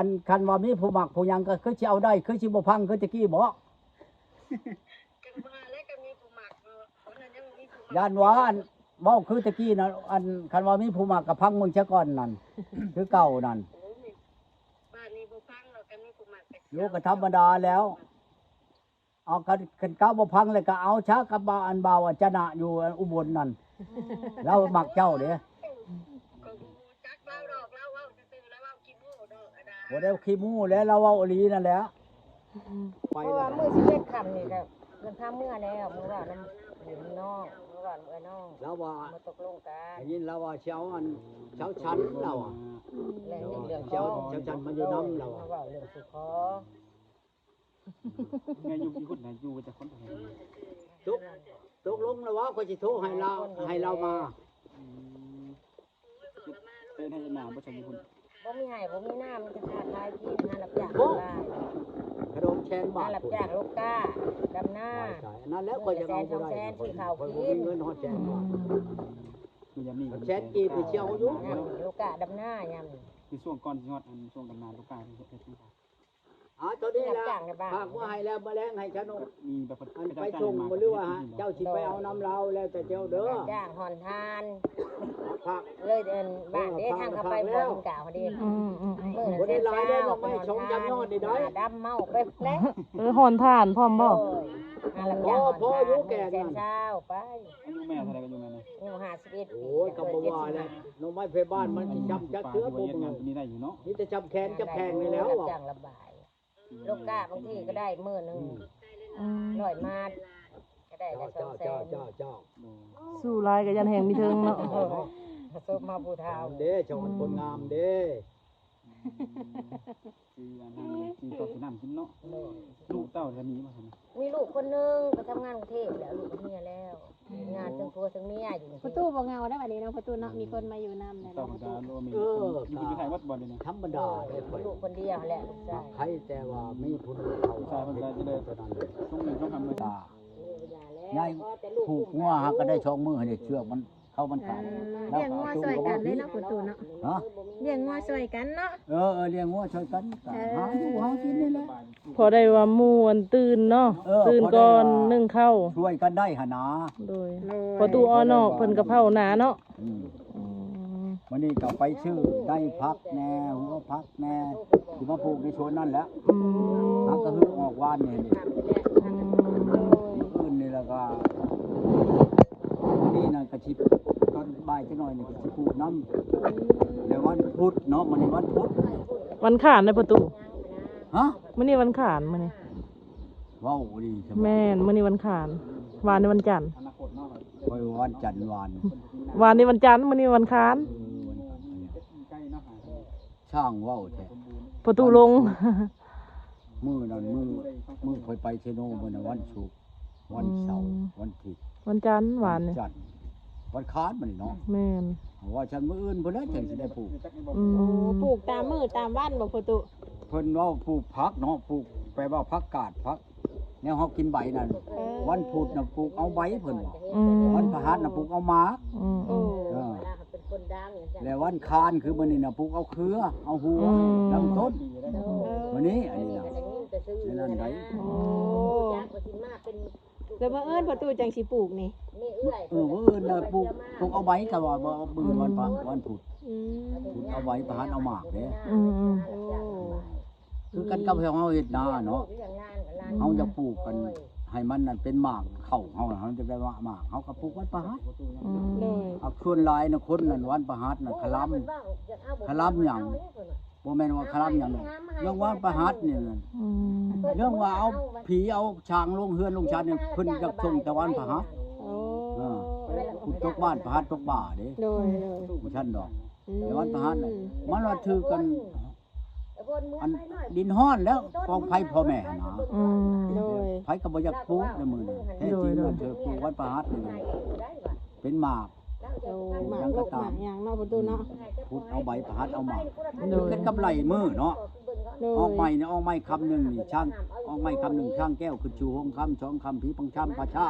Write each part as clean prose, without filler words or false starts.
อันคันว่ามีผู้มักผู้หยังก็คือสิเอาได้คือสิบ่พังคือตะกี้บ่ จังว่าแล้วก็มีผู้มักเนาะคนนั้นยังบ่มีผู้มัก ย่านว่าอันเว้าคือตะกี้น่ะอันคันว่ามีผู้มักก็พังมึงซะก่อนนั่น คือเก่านั่น โอ้ยบ้านนี้บ่พังหรอกก็มีผู้มักก็ อยู่ก็ธรรมดาแล้วเอาคันเก่าบ่พังเลยก็เอาชะกับบ่าวอันบ่าวอัจนะอยู่อุบลนั่นเรามักเจ้าเด้ ก็บ่จักเว้าดอกเราเว้าซื่อๆแล้วเว้ากินหมูดอกอะดา บ่ได้ขี้มู้แล้วเราเว้าอีหลีนั่นแหละไป เพราะ แล้ ว่าว มื้อ11ค่ำนี่ก็เพิ่นพาเมื่อแล้วมื้อว่าน้ำอยู่น้องมื้อว่าเมื่อน้อง แล้วว่า มาตกลงกัน ได้ยินแล้วว่าเช้าอันเช้าชั้นเราอ่ะ แล้วเรื่อง เช้าชั้นมันอยู่น้ำเรา มา อะ เว้าเรื่องสุขอ แม่อยู่กี่คนนะอยู่แต่คนเดียว ตกลงแล้วว่าก็สิโทรให้เรามา เป็นให้หนาบ่ใช่คน บ่มีให้บ่มีน้ำมันจะขาดหลายที่หารับจ้างได้ ขนมแชนบา หา ท รับจ้างลูกก้าดำหน้า นั่นแล้วก็จะเอาบ่ได้คนบ่มีเงินฮอดแชนบาท มียามี แชนกีไปเชี่ยวอยู่ ยำลูกก้าดำหน้ายำ คือช่วงก่อนยอดอันช่วงตำนานลูกกาที่เฮ็ดให้ ตอนนี้ล่ะฝากว่าให้แล้วแมลงให้ขนม มีแบบ อันไปส่งบ่หรือว่าเจ้าสิไปเอาน้ำเราแล้วแต่เจ้าเด้อ จ้างหอนทาน ฝาก เลยเดินบ้านเด้ทางเข้าไปบ่คุณกล่าวพอดีมื้อ บ่ได้ นั้น หลายได้ดอกไม้ชงจำยอดนี่ได้ ดำเมาไปแล้ว หอนทานพร้อมบ่ หารับจ้างหอนทานแสนเช้าไป อายุแม่เท่าไหร่ก็อยู่แม่นะ อายุ51ปี โอ้ยก็บ่ว่าแล้วน้องไม้ไผบ้านมันสิจำจักเทื่อบ่ เฮ็ด มื งาน อ ตัวนี้ได้อยู่เนาะ นี่จะจำแขนจำแพงนี่แล้ว รับ อ่ะ จ้างระบายลูกก้าบางทีก็ได้มื้อนึง100มาทก็ได้ละ เจ้า 200,000 สู้ลายกับยันแหงมีเทิงเนาะ ซุปมาผู้เฒ่า เด้ชาวคนงามเด้ คืออันนั้นคือต่อสิน้ำกินเนาะลูกเต้าจะมีบ่ซั่น มีลูกคนนึงไปทำงานกรุงเทพแล้วลูกกับเมียแล้วงานทั้งผัวทั้งเมียอยู่ ประตูบ่เงาได้บัดนี้เนาะประตูเนาะมีคนมาอยู่นำเนี่ย เต้า เนาะ ก็ ประตู โลมีมีไทยวัดบ่นี่นะ ธรรมดาได้ข่อย ลูกคนเดียวแหละลูกชาย ใครแต่ว่ามีผู้เขา ชายเพิ่นก็จะได้ เท่านั้นเลย ช่วงนี้ต้องทำเลย ตาใหญ่ผูกงัวฮักก็ได้ช่องมือให้เชือกมันเข้ามันขาด เลี้ยงงัวช่วยกันเลยเนาะประตูเนาะ ฮะ เลี้ยงงัวช่วยกันเนาะ เลี้ยงงัวช่วยกันหาอยู่หากินนี่แหละ พอได้ว่าม่วนตื่นเนาะตื่นก่อนนึ่งข้าว ช่วยกันได้หนา โดยพอตู้อ้อนอกเพิ่นกะเพราหนาเนาะ วันนี้ก็ไปชื่อได้พักแน่หัวพักแน่ที่มาปลูกในสวนนั่นแหละฮักก็คือออกวานนี่อื่นนี่แล้วก็นี่นั่นกระชิบตอนบ่ายจะหน่อยนี่กระชิบปลูกน้ำแล้ววันพุธเนาะมันนี่วันพุธ วันขานในประตู ฮะ มื้อนี้วันขานมื้อนี้ ว้าวดีใช่ไหม แม่นมื้อนี้วันขานวานในวันจันทร์ อนาคตเนาะ คอยวันจันทร์วาน วานนี้วันจันทร์มื้อนี้วันขาน ใกล้เนาะ ช่างว้าวแท้ ประตูลง มือนั่นมือคอยไปเชโนมันนะวันศุกร์วันเสาร์วันอาทิตย์ วันจันทร์วานนี่ จันทร์วันค้านมันนี่เนาะ แม่น ว่าฉันมื้ออื่นเพิ่นแล้วจังสิได้ปลูก โอ้ปลูกตามมื้อตามวันบ่ประตู เพิ่นว่าปลูกผักเนาะปลูกแปลว่าผักกาดผักแนวเฮากินใบนั่นวันพุธน่ะปลูกเอาใบเพิ่นว่า อืม วันพฤหัสน่ะปลูกเอาหมาก อืม โอ้ เออ เป็นคนดัง แล้ววันคานคือมื้อนี้น่ะปลูกเอาเครือเอาหัวลำต้นมื้อนี้อันนี้น่ะนี่นั่นได โอ้แล้วมาเอิ้นประตูจังสิปลูกนี่ มื้ออื่นน่ะปลูกเอาใบก็ว่าบ่มื้อวันพุธ อืม ปลูกเอาใบพฤหัสเอาหมากเด้ อืมอืม โอ้ คือกันกับเฮาเฮ็ดนาเนาะเฮาจะปลูกกันให้มันนั่นเป็นหมากเข้าเฮาน่ะเฮาจะได้ว่าหมากเฮาก็ปลูกวันพฤหัส อืม เลย เอาส่วนหลายนะคนนั่นวันพฤหัสน่ะคลำหยังบ่แม่นว่าคลำหยังเรื่องวันพฤหัสนี่น่ะ อืม เรื่องว่าเอาผีเอาช้างลงเฮือนลงชานนี่เพิ่นจะส่งแต่วันพฤหัส โอ้ คุณตกบ้านพฤหัสตกบ่าเด้ เลยเลย บ่ทันดอกแต่วันพฤหัสน่ะมันว่าถือกันอันดินฮ้อนแล้วกองไผพ่อแม่นะ อืม เลย ไผก็บ่อยากปลูกในมื้อนี้แท้จริงแล้วเธอปลูกวันพฤหัสนี่นะเป็นหมาก โอ้หมากลูกหมากหยังเนาะประตูเนาะ พุดเอาใบพฤหัสเอาหมาก โดย เป็นกำไรมือเนาะ เลย ออกใหม่เนี่ยออกใหม่คำหนึ่งนี่ช่างออกใหม่คำหนึ่งช่างแก้วคือชูหงคำสองคำผีปังช้ำพระชา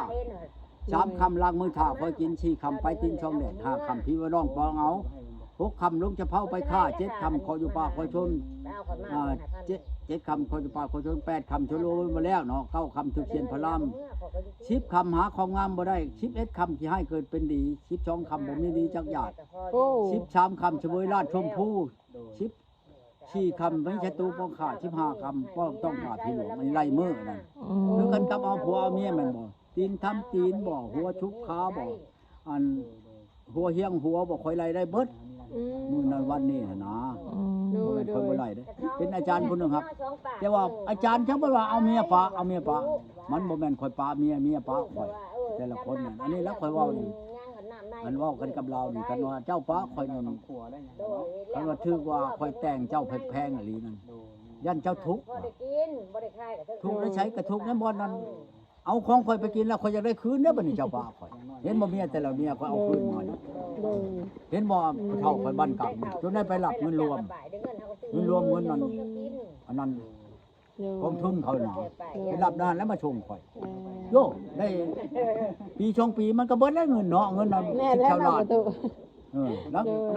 สามคำล้างมือถ่าพอกินสี่คำไปกินช่องแดดห้าคำผีว่าร้องปองเอาห 6 คำลงจะเผาไปฆ่า7 คำขออยู่ป่าขอชน เอาคนมา อ่า7 คำขออยู่ป่าขอชน8 คำชโลมาแล้วเนาะ9 คำทุกเขียนพระราม10 คำหาของงามบ่ได้11 คำที่ให้เกิดเป็นดี12 คำบ่มีดีจักหยาด โอ้ 13 คำเฉวยราชชมพู่14 คำไม่ใช่ตูป้องขาด15 คำป้องต้องขาดพี่หลวงมันไล่มือนั่นคือกันกับเอาผัวเอาเมียแม่นบ่ตีนทำตีนบ่หัวชุบขาบ่อันหัวเฮียงหัวบ่ค่อยไล่ได้เบิด มื้อนั้นวันนี้น่ะนะ โด บ่ ย แม่น โด ค่อย ย บ่ไล่เด้เป็นอาจารย์ผู้หนึงครับ แต่ว่าอาจารย์เขาบ่ว่าเอาเมียปะเอาเมียปะมันบ่แม่นค่อยปะเมียปะข่อยแต่ละคนนั่นอันนี้แล้วค่อยเว้านี่มันเว้ากันกับเรานี่กันว่าเจ้าปะข่อยนั่น ขัวได้หยัง กันว่าถือว่าข่อยแต่งเจ้าแพงๆอีหลีนั่นยันเจ้าทุกข์ บ่ได้กินบ่ได้คายกับ ทุกข์ได้ใช้กระทุกข์นั้นบ่นั้นเอาของข่อยไปกินแล้วข่อยอยากได้คืนเด้อบัดนี้เจ้าปะข่อยเห็นบ่เมียแต่ละเมียข่อยเอาคืนมานี่ โดย เห็นบ่ผู้เฒ่าข่อยบ้านกลับจนได้ไปรับเงินรวมเงินนั้นอันนั้น โดย กองทุนเขาน่ะไปรับนานแล้วมาชงข่อย เออ โยได้ปีชงปีมันก็เบิดแล้วเงินเนาะเงินน่ะ แม่ 10 แล้ว ชาว เนาะ ล้า ป น ระตู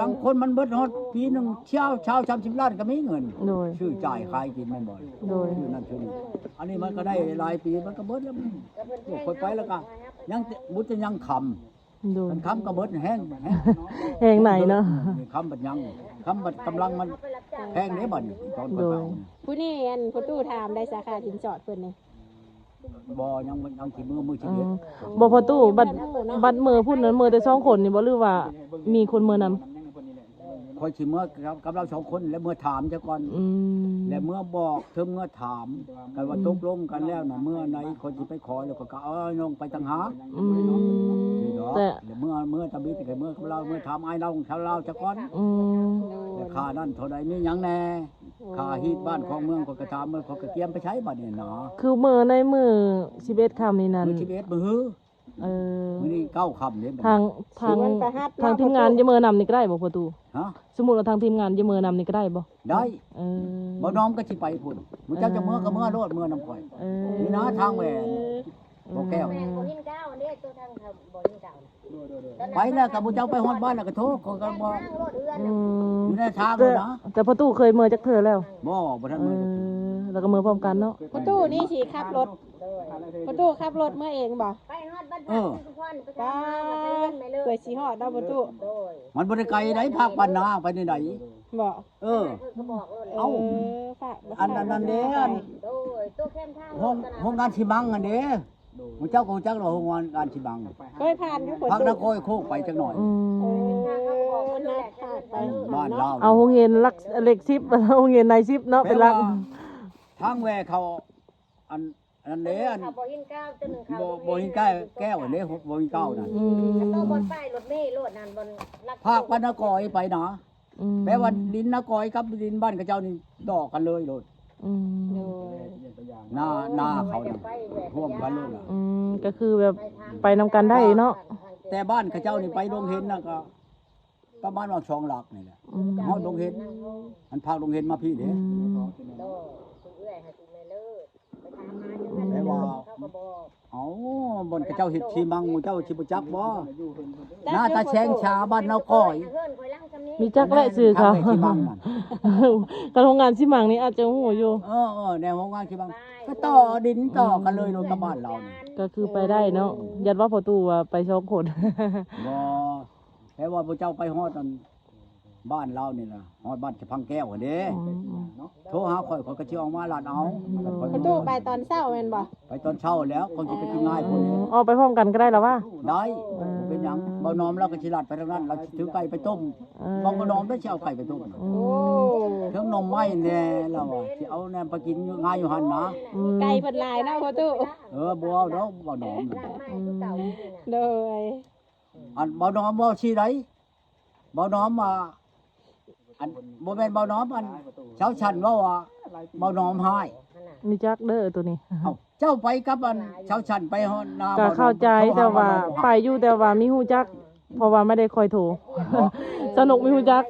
ลังคนมันเบิดฮอดปีหนึงเช้า30 ล้านก็มีเงิน โดย ชื่อจ่ายขายกินแม่นบ่ โดย ชื่อนั่นชื่อนี่อันนี้มันก็ได้หลายปีมันก็เบิดแล้วค่อยไปแล้วก็ยังบุญจะยังคำ โดย มันคำก็เบิดแห้ง แหงไหนเนาะ นี่คำบัดยังคำบัดกำลังมันแพงเด้บัดนี้ตอนเปิดเอา ผู้นี้อันประตูถามได้สาขาสินสอดเพิ่นนี่ บ่ยังสิมือชี อื วิต มบ่พอตู้บัดมือพุ่นนั้นมือแต่2คนนี่บ่หรือว่ามีคนมือนำ คอยสิเมื่อกับเรา2 คนแล้วเมื่อถามซะก่อน อืม และเมื่อบอกเธอเมื่อถามกันว่าตกลงกันแล้วน่ะเมื่อไหนคนสิไปขอแล้วก็เอาน้องไปต่างหาก อืม นี่เนาะ แต่ แล้วเมื่อตะบิดแต่เมื่อกับเราเมื่อถามไอ้เราชาวเราซะก่อน อืม แล้วค่านั่นเท่าใดมีหยังแน่ค่าฮีดบ้านของเมืองก็กระถามเมื่อเขาก็เตรียมไปใช้บัดนี้เนาะ คือมือในมือ11ค่ำนี่นั่น มื้อชีวิตมื้อฮือ เออ มื้อนี้9ค่ำนี่ ทางทางทีมงานจะมือนำนี่ก็ได้บ่พอตู้ ฮะ สมมุติว่าทางทีมงานจะมือนำนี่ก็ได้บ่ ได้ เออ บ่น้อมก็สิไปพุ่นมื้อเจ้าจะเมื่อก็เมื่อโลดเมื่อนำข่อย เออ นี่นะทางแหวนบ่แก้ว แม่บ่หินก้าวนี่ตัวทางบ่หินก้าว ไปแล้วก็บ่เจ้าไปฮอดบ้านแล้วก็โทรเขาก็บอก รถเรือน อืม อยู่ในทาง แต่ เลยนะ แต่พอตู้เคยมือจักเทื่อแล้ว บ่ทัน เอ มือ อแล้วก็มือพร้อมกันเนาะ ประตูนี่สิขับรถประตูขับรถเมื่อเองบ่ ไปฮอดบ้านทุกคนไป ป้า ไปเลย เกิดสิฮอดเนาะประตู โดย มันบ่ได้ไกลไดภาคบ้านนาไปไหน บ่ เออ ก็บอกเลย เอ้า ฝาก อันนั้นเด้อัน โดยตัวเข้มทาง ห้องงานสิบังอันเด้ผู้เจ้าก็รู้จักเราห้องงานสิบัง เคยผ่านอยู่ประ พัก ตู นครโคกไปจักหน่อย อืม ทางเขาบอกคนแหละ ไป บ้านเรา เอาโรงเรียนลักเล็ก10โรงเรียนใน10เนาะเป็นหลัก ทางแวเขาอันเด้อัน บ่หินก้าวตัวนึงเขา บ่หินแก้วอันเด้บ่หินเก้านั่น อืม ตัวบนป้ายรถเมล์รถนั่นบน ภาคบ้านนครไปนะ อืม แปลว่าดินนครกับดินบ้านเขาเจ้านี่ดอกกันเลยโลด อืม โดย หน้าเขาน่ะร่วมกันเลยล่ะ อืมก็คือแบบไปนำกันได้เนาะ แต่บ้านเขาเจ้านี่ไปโรงเห็นน่ะก็ประมาณว่า2หลักนี่แหละ อืม เฮาโรงเห็นอันพาโรงเห็นมาพี่เด้ อืม โดคุณเอื้อยให้คุณแม่เลิศไปถามหาจังนั้นเขาก็บอก เอ้าบนเขาเจ้าเฮ็ดชีมังหมู่เจ้าสิบ่จักบ่หน้าตาแฉงชาบ้านเนาก้อย เพื่อนคอยลั่งซำนี้ มีจักและสื่อเขา ทงไปชีมังนั่น การทำงานสิมังนี่อาจจะหูอยู่ ในโรงงานชีมังก็ต่อดินต่อกันเลยโดนกับบ้านเรานี่ ก็คือไปได้เนาะยัดว่าพอตู้ว่าไป2คน บ่แต่ว่าพระเจ้าไปฮอดนั่นบ้านเรานี่ล่ะฮอดบ้านจะพังแก้วหั่นเด้ โทรหาข่อยก็สิออกมาลาดเอา ประตูไปตอนเช้าแม่นบ่ ไปตอนเช้าแล้วคนสิไปกินง่ายพุ่นนี้ ออกไปพร้อมกันก็ได้แล้วว่า ได้เป็นหยังบ่นอมเราก็สิลาดไปทางนั้นเราสิถือไก่ไปต้มบ่นอมได้สิเอาไก่ไปต้ม โอ้ เครื่องนมไม้แน่เราอ่ะสิเอาแนมไปกินง่ายอยู่หั่นนะ ไก่เพิ่นหลายเนาะประตู บ่เอาดอกบ่นอม โดย อันบ่นอมบ่สิได้บ่นอมว่าอันบ่แม่นบ่นอมอันเช้าชันว่าบ่นอมหาย มีจักเด้อตัวนี้ เอ้าเจ้าไปกับอันเช้าชันไปฮอดนา ก็เข้าใจแต่ว่าไปอยู่แต่ว่ามีฮู้จัก เพราะว่าไม่ได้คอยโทร สนุกมีฮู้จัก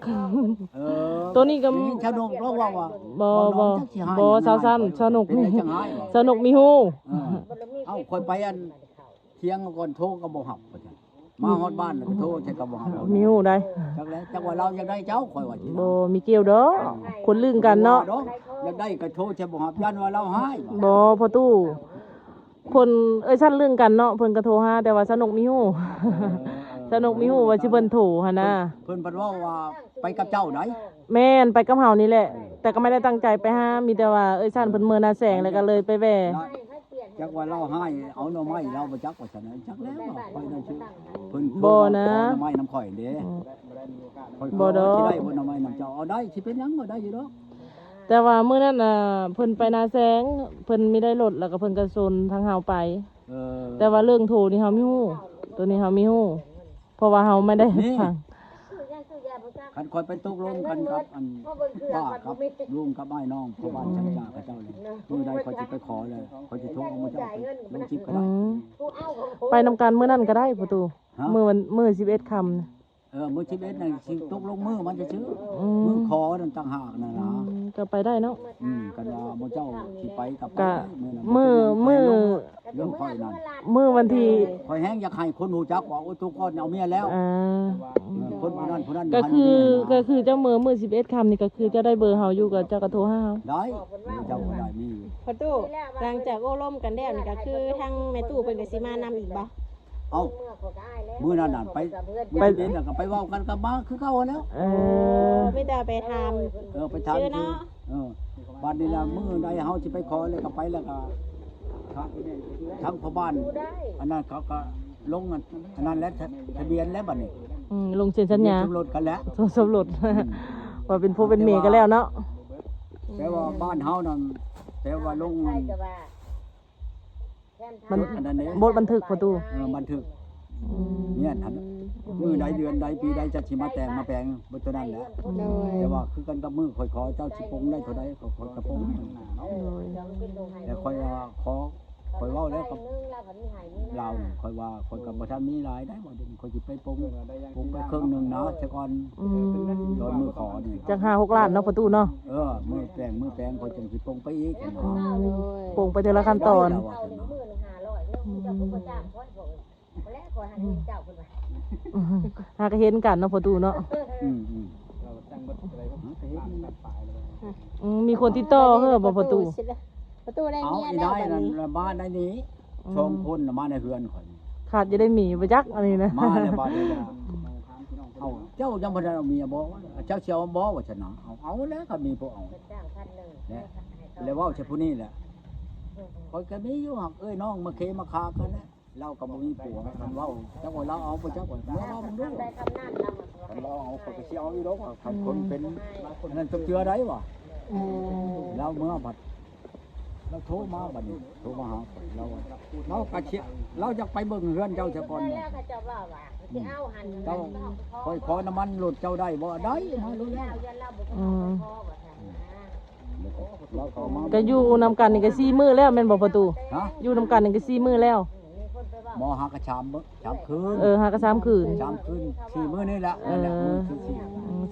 เออ ตัวนี้ก็ ชาวโนเพราะว่า บ่สาวสั้นสนุกมีสนุกมีฮู้ เอ้าคนไปอันเที่ยงก่อนโทรก็บ่หับว่าซั่น มาฮอดบ้านแล้วก็โทรใช้กับบ่เอา มีฮู้ได้ จักแล้วจักว่าเราอยากได้เจ้าข่อยว่าสิ บ่มีเกี่ยวดอกคนลึงกันเนาะ อยากได้ก็โทรใช้บ่ฮับยันว่าเราให้ บ่พอตู้คนชั้นลึงกันเนาะเพิ่นก็โทรหาแต่ว่าสนุกมีฮู้ สนุกมีฮู้ว่าสิเพิ่นโทรหั่นนะ เพิ่นเพิ่นว่าไปกับเจ้าไหน แม่นไปกับเฮานี่แหละ แต่ก็ไม่ได้ตั้งใจไปหามีแต่ว่าชั้นเพิ่นเมินหน้าแสงแล้วก็เลยไปแว่ จักว่าเราให้เอาหน่อไม้เราบ่จักว่าซั่นนะจักแล้วว่าข่อยนั่นชื่อเพิ่น บ่นะ หน่อไม้น้ำข่อยเด้ข่อย บ่ดอก สิได้บ่หน่อไม้น้ำเจ้าเอาได้สิเป็นหยังบ่ได้อยู่ดอก แต่ว่ามื้อนั้นน่ะเพิ่นไปหน้าแสงเพิ่นมีได้รถแล้วก็เพิ่นก็ซนทางเฮาไป แต่ว่าเรื่องโทรนี่เฮามีฮู้ตัวนี้เฮามีฮู้เพราะว่าเฮาไม่ได้ฟัง คันข่อยไปตกลงกันกับอันป้าครับลุงกับอ้ายน้องพ่อบ้านจังจ่าเขาเจ้าเลยมื้อใดข่อยสิไปขอเลยข่อยสิโทรเอามาเจ้าไปลงคลิปก็ อื ได้ มไปนำกันมื้อนั้นก็ได้ประตู ฮะ มื้อ11ค่ำน่ะ มื้อ11นั่นสิตกลงมือมันจะชื่อ อื มือ ม ขอนั่นต่างหากนั่นนะ ก็ไปได้เนาะ กันว่าหมู่เจ้าสิไปกับ ก็ นั้น มื้อ เรื่องข่อยนั่น มื้อวันที่ ข่อยแฮงอยากให้คนรู้จักว่าโอ้ทุกคนเอาเมียแล้ว คนผู้นั้นผู้นั้น ก็คือ หันเมียนะ เจ้ามื้อ11ค่ำนี่ก็คือเจ้าได้เบอร์เฮาอยู่ก็เจ้าก็โทรหาเฮา ได้เจ้าก็ได้มีอยู่ พอตู้หลังจากโอ้ล่มกันแล้วนี่ก็คือทั้งแม่ตู้เพิ่นก็สิมานำอีกบ่ เอามื้อนั้นน่ะไปเด่นก็ไปเว้ากันกับมาคือเก่าแล้ว ไม่ได้ไปถาม ไปถาม ชื่อเนาะ บ้านนี้ละมื้อใดเฮาสิไปขอเลยก็ไปแล้วก็ทางพ่อบ้านอันนั้นเขาก็ลงอันนั้นแล้วทะเบียนแล้วบัดนี้ ลงเซ็นสัญญา สมรสกันแล้ว สมรส ว่าเป็นผู้เป็นเมียกันแล้วเนาะ แต่ว่าบ้านเฮานั่นแต่ว่าลง มัน อันนั้นเด้ บทบันทึกประตู บันทึกเนี่ยอันมื้อใดเดือนใดปีใดจะสิมาแต่งมาแปลงบ่เท่านั้นแหละ โดย แต่ว่าคือกันกับมือข่อยขอเจ้าสิปงได้เท่าใดก็ข่อยกระปงแต่ข่อยขอข่อยเว้าแล้วกับเรานี่ข่อยว่าข่อยก็บ่ทันมีหลายได้บ่เดี๋ยวข่อยสิไปปงไปครึ่งหนึงนะแต่ก่อนโดนมือขอนี่ จาก5-6 ล้านเนาะประตูเนาะ มือแปลงข่อยจังสิปงไปอีกเนาะ โป่งไปแต่ละขั้นตอน หากเห็นกันเนาะประตูเนาะ มีคนติดต่อเฮ้อบ่ประตู ประตูได้ เอา เมีย อี แล้ว ได้ บัด นั่น นี้ ละบ้านได้นี้ชมคนน่ะมาในเฮือนข่อย ขาดจะได้หมีไปจักอันนี้นะ มาในบ้านนี่เอาเจ้ายังบ่ได้เอาเมียบ่เจ้าสิเอาบ่ว่าฉันน่ะเอาแล้วก็มีผู้เอาแล้วเว้าเฉพาะนี้แหละข่อยก็มีอยู่หักน้องมาเคมาคากันนะเราก็บ่มีผัวคันเว้าจักว่าเราเอาบ่จักว่าเมื่อเรามันรู้คันเราเอาข่อยก็สิเอาอยู่ดอกว่าคันคนเป็นนั่นต้องเชื่อได้บ่แล้วเมื่อบัดเราโทรมาบัดนี้โทรมาหาเราก็เชียเราอยากไปเบิ่งเฮือนเจ้าเฉพาะนี่เจ้าค่อยขอน้ำมันรถเจ้าได้บ่ได้มารู้แล้วเราเข้ามา ก็อยู่นำกันนี่ก็4 มื้อแล้วแม่นบ่ประตู ฮะ อยู่นำกันนี่ก็4 มื้อแล้ว หมอหากระชามชามคืน หาก็3 คืน ชามคืน4มื้อนี่แหละนั่นแหละมื้อคือ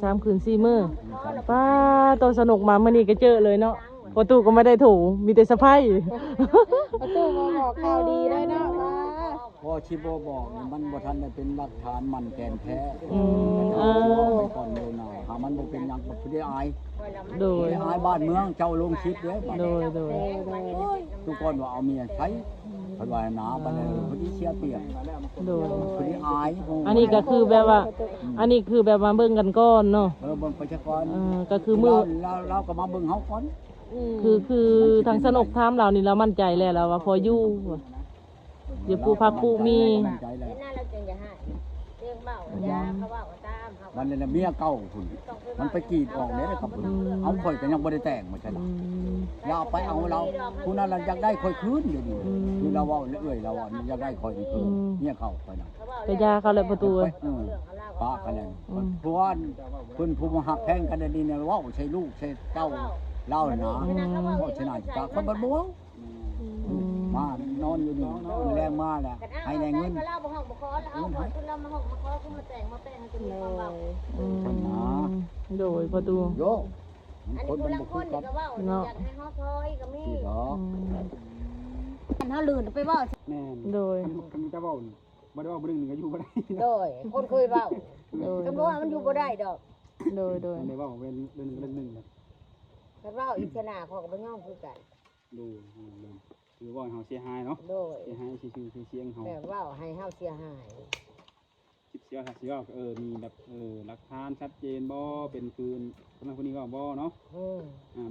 4 3 คืน 4 มื้อป้าตัวสนุกมามื้อนี้ก็เจอเลยเนาะประตูก็ไม่ได้ถูมีแต่สะพาย ประตูมาบอกข่าวดีเลยเนาะว่า พอชิโบบอกนี่มันบ่ทันได้เป็นหลักฐานมันแกนแท้ไปก่อนเลยนะหามันบ่เป็นหยังบ่ได้อาย โดย อายบ้านเมืองเจ้าลงคลิปเด้อ โดย ทุกคนว่าเอาเมียใช้เพิ่นว่าหนาบัดนี้เพิ่นสิเสียเปรียบ โดย เพิ่นสิอาย อันนี้ก็คือแบบว่า อันนี้คือแบบมาเบิ่งกันก่อนเนาะ เบิ่งประชากร ก็คือมือ เราก็มาเบิ่งเฮาก่อน คือทางสนุกถามเรานี่เรามั่นใจแล้วว่าพออยู่เดี๋ยวปู่พักปู่มี มั่นใจแล้ว น่าเราจึงจะให้เรื่องเบายาเขาว่าตามเขา มันเลยเมียเก่าพุ่นมันไปกรีดออกเด้อครับพุ่นเอาข่อยก็ยังบ่ได้แต่งบ่ใช่ล่ะอย่าไปเอาเราผู้นั้นอยากได้ข่อยคืนเดี๋ยวนี้คือเราเว้าเรื่อยเราอยากได้ข่อยคืนเมียเก่าข่อยน่ะ ก็ยาเขาแหละประตู ปะกันเลยเพราะว่าเพิ่นผู้มาหักแพงกันได้ดีเนี่ยเว้าใช่ลูกใช่เจ้าเล่านะเพราะฉะนั้นจากคนบ่บ่มานอนอยู่นี่แรงมาแล้วให้แรงเงิน เล่าบ่ห้องบ่ขอแล้วเอาคนเรามาห้องมาขอมาแต่งให้จะมีความเบา ท่านนะ โดยประตู โย อัน ค นี้ น ผู้ มัน ลัง บ่ ค คื น อ นี่ กัน ก็เว้าอยากให้เฮาซอยก็มี ที่ดอก อันเฮาลื่นไปเว้า แม่น โดย คันจะเว้านี่ บ่ได้ว่าบ่ดึงก็อยู่บ่ได้ โดยคนเคยเว้า โดย คำว่ามันอยู่บ่ได้ดอก โดยโดย ได้ว่าเป็นเรื่องนึงนะ คำว่าอิสระเขาก็บ่ยอมคือกัน ดูคือว่าเฮาเสียหายเนาะ โดย เสียหายชื่อเสียงเฮา แบบว่าให้เฮาเสียหาย คิดเสียหายสิว่ามีแบบหลักฐานชัดเจนบ่เป็นคืนคนนั้นคนนี้ว่าบ่เนาะ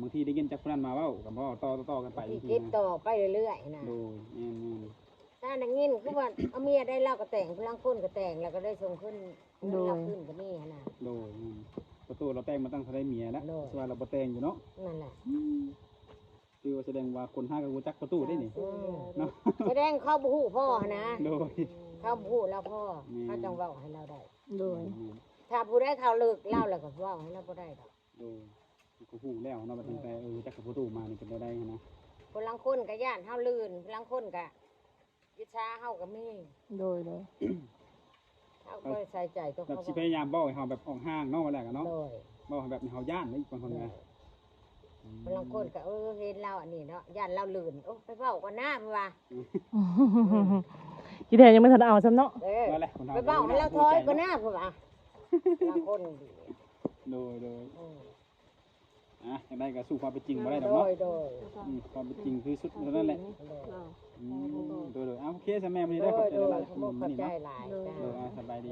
บางทีได้ยินจากคนนั้นมาเว้าก็บ่ต่อกันไป ที่คิดต่อไปเรื่อยๆนะ ดูแม่น ถ้าได้ยินคือว่าเอาเมียได้เล่าก็แต่งพลังคนก็แต่งแล้วก็ได้ส่งขึ้นเราขึ้นก็มีนะ ดูประตูเราแต่งมาตั้งเท่าได้เมียแล้วสว่าเราบ่แต่งอยู่เนาะ นั่นแหละ คือแสดงว่าคนห้าก็รู้จักประตูได้นี่เนาะ แสดงเข้าบ่ฮู้พ่อนะ โดย เข้าบ่ฮู้แล้วพ่อเขาจังเว้าให้เราได้ โดย ถ้าผู้ใดเขาเลิกเล่าแล้วก็เว้าให้เราบ่ได้ดอก โดยก็ฮู้แล้วเนาะบัดนี้แต่รู้จักกับประตูมานี่เป็นได้นะ พลังคนก็ย่านเฮาลื่นพลังคนก็วิชาเฮาก็มี โดยโดย เฮาก็ใส่ใจตัว แบบ เขา สิพยายามบอกให้เฮาแบบออกห่างเนาะว่าแหละกันเนาะ โดย บอกให้แบบเฮาย่านนี่คนไง พลังคนก็เห็นเราอันนี้เนาะย่านเราลื่นโอ้ไปเว้ากันหน้าเพิ่นว่า กี่แถยังไม่ทันเอาซ้ำเนาะ ว่าแหละคน ไปเว้าให้เราถอยกันหน้าเพิ่นว่าพลังคนดี โดยได้ก็สู้ความเป็นจริงบ่ได้ดอก โด เนาะ ยโดย ความเป็นจริงคือสุดเท่านั้นแหละโดยโอเคซะแม่มื้อนี้ โด ได้ขอบ ย ใจ โด หลาย ย ๆมื้อ ขอบ นี้ ใจ เนาะ หลายจ้า สบายดี